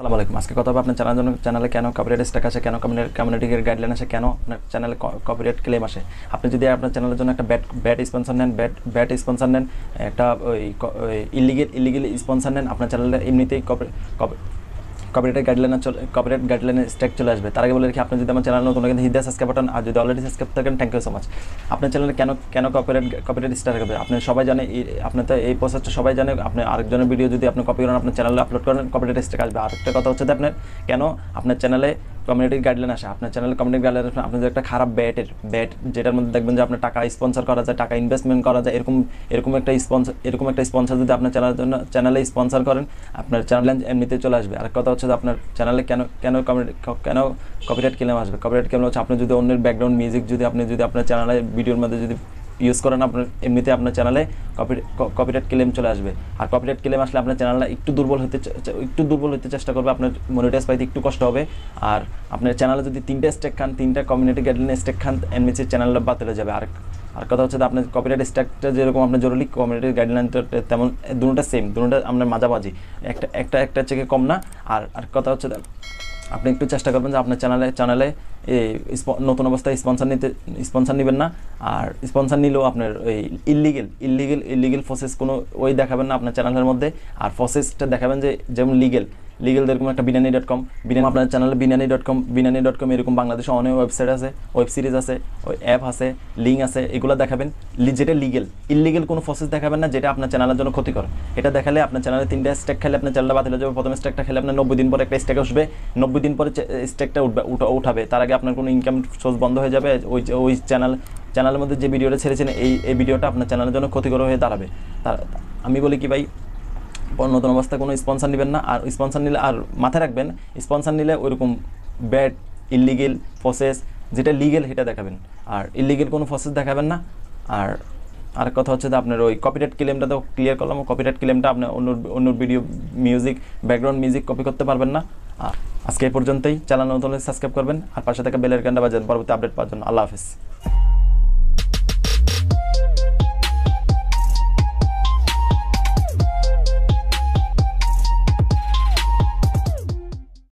আসসালামু আলাইকুম। আজকে কথা হবে আপনার চ্যানেলে কেন কপিরাইট স্ট্রাইক আসে, কেন কমিউনিটি গাইডলাইন আসে, কেন আপনার চ্যানেলে কপিরাইট ক্লেম আসে। আপনি যদি আপনার চ্যানেলের জন্য একটা ব্যাড স্পন্সর নেন, ব্যাড স্পন্সর নেন, একটা ইলিগেল স্পন্সর নেন, আপনার চ্যানেলে এমনিতেই কপিরাইট গাইডলাইনের স্ট্রাইক চলে আসবে। তার আগে বলে রাখি, আপনি যদি আমার চ্যানেল নতুন কিন্তু হিট সাবস্ক্রাইব বাটন, আর যদি অলরেডি সাবস্ক্রাইব থাকেন থ্যাংক ইউ সো মাচ। আপনার চ্যানেলে কেন কপিরাইট স্ট্রাইক হবে, আপনি সবাই জানে, আপনি তো এই প্রসেসটা সবাই জানে। আপনি আরেকজনের ভিডিও যদি আপনি কপি করেন, আপনার চ্যানেলে আপলোড করেন, কপিরাইট স্ট্রাইক আসবে। আরেকটা কথা হচ্ছে যে আপনার কেন আপনার চ্যানেলে কমিউনিটি গাইডলাইন আসে। আপনার চ্যানেলে কমিউনিটি গাইডলাইন আসে, আপনি যে একটা খারাপ ব্যাট যেটার মধ্যে দেখবেন যে আপনার টাকা স্পন্সর করা যায়, টাকা ইনভেস্টমেন্ট করা যায়, এরকম একটা স্পন্সর যদি আপনার চ্যানেলে স্পন্সর করেন, আপনার চ্যানেলে এমনিতে চলে আসবে। আর কথা হচ্ছে যে আপনার চ্যানেলে কেন কপিরাইট ক্লেম আসবে। কপিরাইট ক্লেম হচ্ছে আপনি যদি অন্যের ব্যাকগ্রাউন্ড মিউজিক যদি আপনার চ্যানেলে ভিডিওর মধ্যে যদি ইউজ করেন, আপনার এমনিতে আপনার চ্যানেলে কপিরাইট ক্লেম চলে আসবে। আর কপিরাইট ক্লেম আসলে আপনার চ্যানেলটা একটু দুর্বল হতে চেষ্টা করবে, আপনার মনিটাইজ পাইতে একটু কষ্ট হবে। আর আপনার চ্যানেলে যদি 3টা স্ট্রাইক খান, 3টা কমিউনিটি গাইডলাইন স্ট্রাইক খান, এমনিতে চ্যানেলটা বাতিল হয়ে যাবে। আর কথা হচ্ছে যে আপনার কপিরাইট স্ট্রাইকটা যেরকম আপনার জরুরি, কমিউনিটি গাইডলাইনটা তেমন, দুটোটা সেম, দুটোটা আপনার মাঝামাঝি, একটা থেকে কম না। আর কথা হচ্ছে আপনি একটু চেষ্টা করবেন যে আপনার চ্যানেলে নতুন অবস্থায় স্পন্সর নেবেন না। আর স্পন্সর নিলেও আপনার ওই ইলিগেল প্রসেস কোনো ওই দেখাবেন না আপনার চ্যানেলের মধ্যে। আর প্রসেসটা দেখাবেন যে যেমন লিগেল এরকম একটা binani.com, আপনার চ্যানেলে binani.com এরকম বাংলাদেশে অনেক ওয়েবসাইট আছে, ওয়েব সিরিজ আছে, ওই অ্যাপ আছে, লিঙ্ক আছে, এগুলো দেখাবেন। যেটা ইলিগেল কোনো প্রসেস দেখাবেন না যেটা আপনার চ্যানেলের জন্য ক্ষতিকর। এটা দেখালে আপনার চ্যানেলে 3টা স্ট্রাইক খেলে আপনার চ্যানেলটা বাতিল হয়ে যাবে। প্রথম স্ট্রাইকটা খেলে আপনার 90 দিন পরে একটা স্ট্রাইক আসবে, 90 দিন পরে স্ট্রাইকটা উঠাবে। তার আগে আপনার কোনো ইনকাম সোর্স বন্ধ হয়ে যাবে। ওই চ্যানেলের মধ্যে যে ভিডিওটা ছেড়েছেন এই ভিডিওটা আপনার চ্যানেলের জন্য ক্ষতিকর হয়ে দাঁড়াবে। আমি বলি কি ভাই, নতুন অবস্থায় কোনো স্পন্সর নেবেন না। আর স্পন্সর নিলে, আর মাথায় রাখবেন, স্পন্সর নিলে ওইরকম ব্যাড ইলিগেল প্রসেস, যেটা লিগেল সেটা দেখাবেন, আর ইলিগেল কোনো প্রসেস দেখাবেন না। আর কথা হচ্ছে যে আপনার ওই কপিরাইট ক্লেমটা তো ক্লিয়ার করলাম। কপিরাইট ক্লেমটা আপনি অন্য ভিডিও ব্যাকগ্রাউন্ড মিউজিক কপি করতে পারবেন না। আর আজকে এই পর্যন্তই। চ্যানেল নতুন সাবস্ক্রাইব করবেন, আর পাশে থাকা বেল আইকনটা বাজাবেন পরবর্তী আপডেট পাওয়ার জন্য। আল্লাহ হাফেজ।